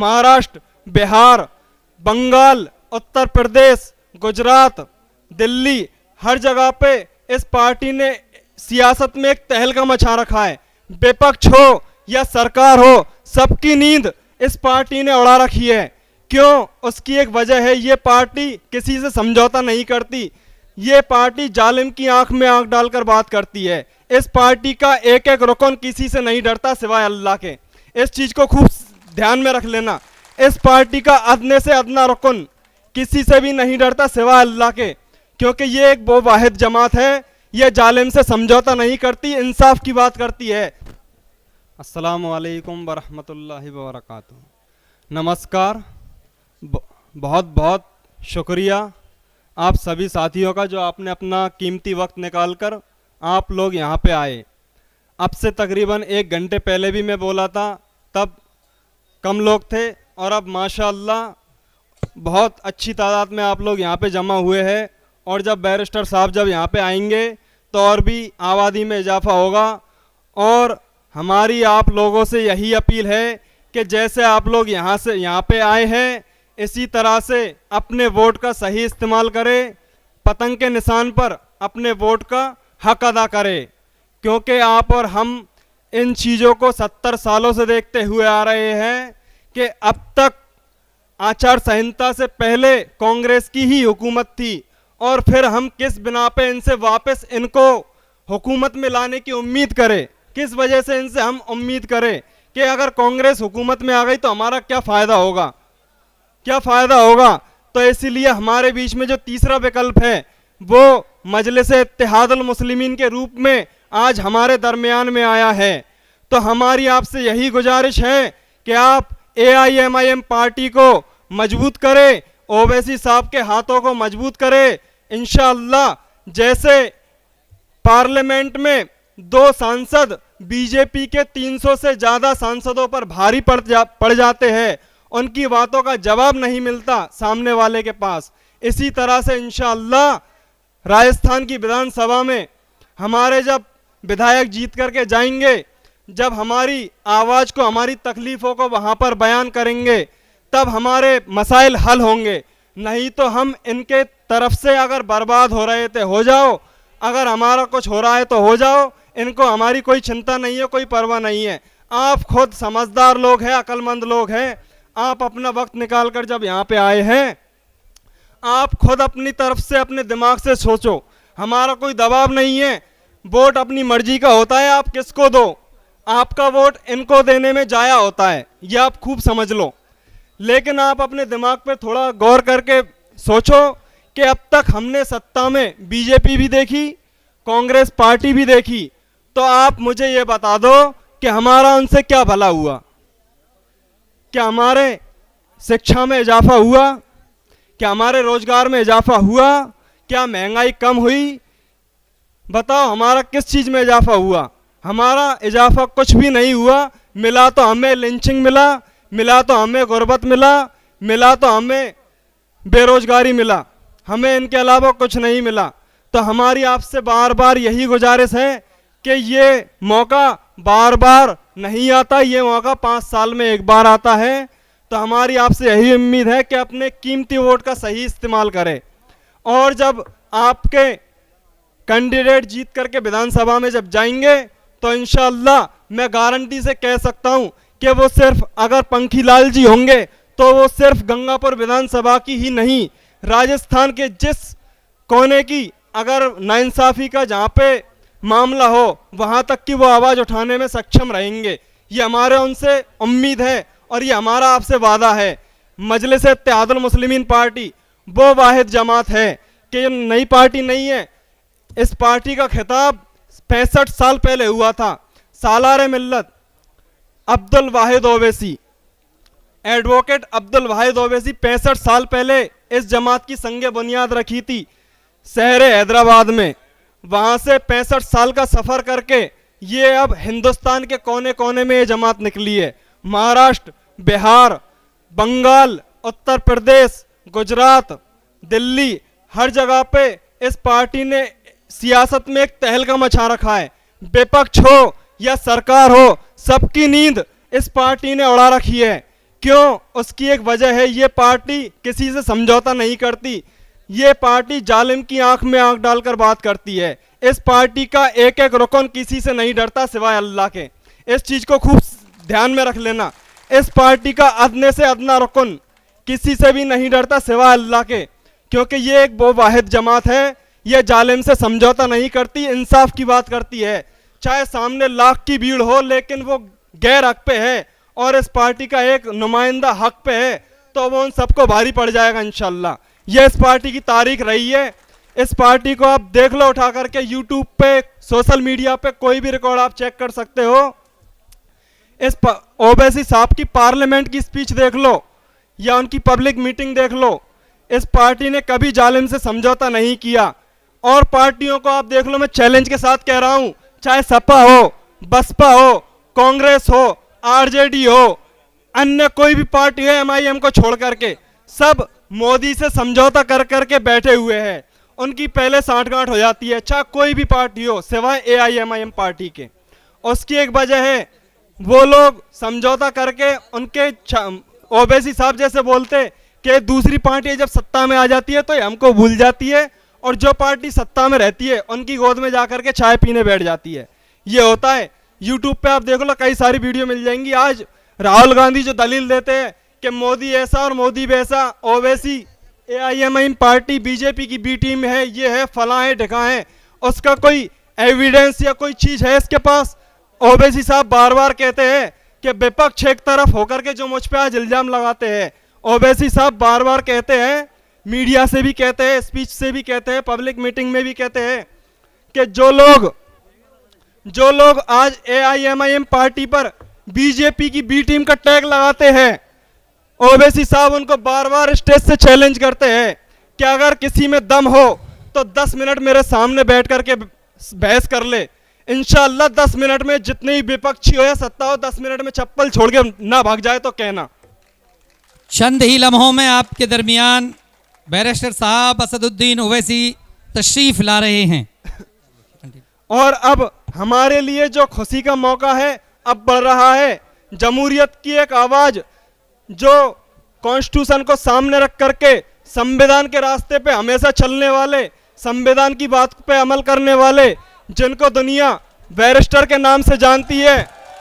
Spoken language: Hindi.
महाराष्ट्र, बिहार, बंगाल, उत्तर प्रदेश, गुजरात, दिल्ली, हर जगह पे इस पार्टी ने सियासत में एक तहलका मचा रखा है। विपक्ष हो या सरकार हो, सबकी नींद इस पार्टी ने उड़ा रखी है। क्यों? उसकी एक वजह है, ये पार्टी किसी से समझौता नहीं करती। ये पार्टी जालिम की आंख में आंख डालकर बात करती है। इस पार्टी का एक एक रुकन किसी से नहीं डरता सिवाय अल्लाह के। इस चीज को खूब ध्यान में रख लेना। इस पार्टी का अदने से अदना रुकन किसी से भी नहीं डरता सिवाय अल्लाह के, क्योंकि ये एक वो वाहिद जमात है, ये जालिम से समझौता नहीं करती, इंसाफ की बात करती है। अस्सलामु अलैकुम वरहमतुल्लाहि वबरकातुहू। नमस्कार, बहुत बहुत शुक्रिया आप सभी साथियों का जो आपने अपना कीमती वक्त निकालकर आप लोग यहाँ पे आए। अब से तकरीबन 1 घंटे पहले भी मैं बोला था, तब कम लोग थे, और अब माशाअल्लाह बहुत अच्छी तादाद में आप लोग यहाँ पे जमा हुए हैं। और जब बैरिस्टर साहब जब यहाँ पे आएंगे तो और भी आबादी में इजाफा होगा। और हमारी आप लोगों से यही अपील है कि जैसे आप लोग यहाँ पे आए हैं, इसी तरह से अपने वोट का सही इस्तेमाल करें। पतंग के निशान पर अपने वोट का हक अदा करें, क्योंकि आप और हम इन चीज़ों को 70 सालों से देखते हुए आ रहे हैं कि अब तक आचार संहिता से पहले कांग्रेस की ही हुकूमत थी, और फिर हम किस बिना पे इनसे वापस इनको हुकूमत में लाने की उम्मीद करें? किस वजह से इनसे हम उम्मीद करें कि अगर कांग्रेस हुकूमत में आ गई तो हमारा क्या फ़ायदा होगा, क्या फ़ायदा होगा? तो इसीलिए हमारे बीच में जो तीसरा विकल्प है वो मजलिस इत्तेहादुल मुस्लिमीन के रूप में आज हमारे दरमियान में आया है। तो हमारी आपसे यही गुजारिश है कि आप AIMIM पार्टी को मजबूत करें, ओवैसी साहब के हाथों को मजबूत करें। इंशाअल्लाह जैसे पार्लियामेंट में 2 सांसद बीजेपी के 300 से ज़्यादा सांसदों पर भारी पड़ जाते हैं, उनकी बातों का जवाब नहीं मिलता सामने वाले के पास, इसी तरह से इंशाअल्लाह राजस्थान की विधानसभा में हमारे जब विधायक जीत करके जाएंगे, जब हमारी आवाज़ को, हमारी तकलीफ़ों को वहाँ पर बयान करेंगे, तब हमारे मसाइल हल होंगे। नहीं तो हम इनके तरफ से अगर बर्बाद हो रहे थे हो जाओ, अगर हमारा कुछ हो रहा है तो हो जाओ, इनको हमारी कोई चिंता नहीं है, कोई परवाह नहीं है। आप खुद समझदार लोग हैं, अक्लमंद लोग हैं, आप अपना वक्त निकाल कर जब यहाँ पे आए हैं, आप खुद अपनी तरफ से अपने दिमाग से सोचो। हमारा कोई दबाव नहीं है, वोट अपनी मर्जी का होता है, आप किसको दो, आपका वोट इनको देने में जाया होता है, ये आप खूब समझ लो। लेकिन आप अपने दिमाग पे थोड़ा गौर करके सोचो कि अब तक हमने सत्ता में बीजेपी भी देखी, कांग्रेस पार्टी भी देखी, तो आप मुझे ये बता दो कि हमारा उनसे क्या भला हुआ? क्या हमारे शिक्षा में इजाफा हुआ? क्या हमारे रोजगार में इजाफा हुआ? क्या महंगाई कम हुई? बताओ हमारा किस चीज़ में इजाफा हुआ? हमारा इजाफा कुछ भी नहीं हुआ। मिला तो हमें लिंचिंग मिला तो हमें गुर्बत मिला तो हमें बेरोजगारी मिला, हमें इनके अलावा कुछ नहीं मिला। तो हमारी आपसे बार बार यही गुजारिश है कि ये मौका बार बार नहीं आता, ये मौका 5 साल में एक बार आता है। तो हमारी आपसे यही उम्मीद है कि अपने कीमती वोट का सही इस्तेमाल करें, और जब आपके कैंडिडेट जीत करके विधानसभा में जब जाएंगे तो इंशाअल्लाह मैं गारंटी से कह सकता हूं कि वो सिर्फ, अगर पंखीलाल जी होंगे तो वो सिर्फ गंगापुर विधानसभा की ही नहीं, राजस्थान के जिस कोने की अगर नाइंसाफ़ी का जहाँ पे मामला हो वहाँ तक की वो आवाज़ उठाने में सक्षम रहेंगे। ये हमारे उनसे उम्मीद है और ये हमारा आपसे वादा है। मजलिस इत्तेहादुल मुस्लिमीन पार्टी वो वाहिद जमात है कि ये नई पार्टी नहीं है। इस पार्टी का खिताब 65 साल पहले हुआ था। सालार मिल्लत अब्दुल वाहिद ओवैसी, एडवोकेट अब्दुल वाहिद ओवैसी 65 साल पहले इस जमात की संगे बुनियाद रखी थी शहर हैदराबाद में। वहाँ से 65 साल का सफ़र करके ये अब हिंदुस्तान के कोने कोने में ये जमात निकली है। महाराष्ट्र, बिहार, बंगाल, उत्तर प्रदेश, गुजरात, दिल्ली, हर जगह पे इस पार्टी ने सियासत में एक तहलका मचा रखा है। विपक्ष हो या सरकार हो, सबकी नींद इस पार्टी ने उड़ा रखी है। क्यों? उसकी एक वजह है, ये पार्टी किसी से समझौता नहीं करती। ये पार्टी जालिम की आंख में आंख डालकर बात करती है। इस पार्टी का एक एक रुकन किसी से नहीं डरता सिवाय अल्लाह के। इस चीज को खूब ध्यान में रख लेना। इस पार्टी का अदने से अदना रुकन किसी से भी नहीं डरता सिवाय अल्लाह के, क्योंकि ये एक वो वाहिद जमात है, ये जालिम से समझौता नहीं करती, इंसाफ की बात करती है। चाहे सामने लाख की भीड़ हो, लेकिन वो गैर हक पे है और इस पार्टी का एक नुमाइंदा हक पे है, तो वो उन सबको भारी पड़ जाएगा इंशाल्लाह। ये इस पार्टी की तारीख रही है। इस पार्टी को आप देख लो उठा करके, यूट्यूब पे, सोशल मीडिया पे कोई भी रिकॉर्ड आप चेक कर सकते हो। इस ओवैसी साहब की पार्लियामेंट की स्पीच देख लो या उनकी पब्लिक मीटिंग देख लो। इस पार्टी ने कभी जालिम से समझौता नहीं किया। और पार्टियों को आप देख लो, मैं चैलेंज के साथ कह रहा हूं, चाहे सपा हो, बसपा हो, कांग्रेस हो, आरजेडी हो, अन्य कोई भी पार्टी है एमआईएम को छोड़ करके, सब मोदी से समझौता कर करके बैठे हुए हैं। उनकी पहले सांठगांठ हो जाती है, चाहे कोई भी पार्टी हो सिवाय एआईएमआईएम पार्टी के। उसकी एक वजह है, वो लोग समझौता करके उनके ओवैसी साहब जैसे बोलते कि दूसरी पार्टी जब सत्ता में आ जाती है तो ये हमको भूल जाती है, और जो पार्टी सत्ता में रहती है उनकी गोद में जाकर के चाय पीने बैठ जाती है। ये होता है। यूट्यूब पे आप देख लो, कई सारी वीडियो मिल जाएंगी। आज राहुल गांधी जो दलील देते हैं कि मोदी ऐसा और मोदी वैसा, ओवैसी एआईएमआईएम पार्टी बीजेपी की बी टीम है, ये है, फला है, ढका है, उसका कोई एविडेंस या कोई चीज है इसके पास? ओवैसी साहब बार बार कहते हैं कि विपक्ष एक तरफ होकर के जो मुझ पे आज इल्जाम लगाते हैं, ओवैसी साहब बार बार कहते हैं, मीडिया से भी कहते हैं, स्पीच से भी कहते हैं, पब्लिक मीटिंग में भी कहते हैं कि जो लोग आज एआईएमआईएम पार्टी पर बीजेपी की बी टीम का टैग लगाते हैं, ओवैसी साहब उनको बार बार स्टेज से चैलेंज करते हैं कि अगर किसी में दम हो तो 10 मिनट मेरे सामने बैठ करके बहस कर ले। इंशाअल्लाह 10 मिनट में जितने ही विपक्षी हो या सत्ता हो, 10 मिनट में चप्पल छोड़ के ना भाग जाए तो कहना। चंद ही लम्हों में आपके दरमियान बैरिस्टर साहब असदुद्दीन ओवैसी तशरीफ ला रहे हैं। और अब हमारे लिए जो खुशी का मौका है अब बढ़ रहा है। जमहूरियत की एक आवाज जो कॉन्स्टिट्यूशन को सामने रख करके संविधान के रास्ते पे हमेशा चलने वाले, संविधान की बात पे अमल करने वाले, जिनको दुनिया बैरिस्टर के नाम से जानती है,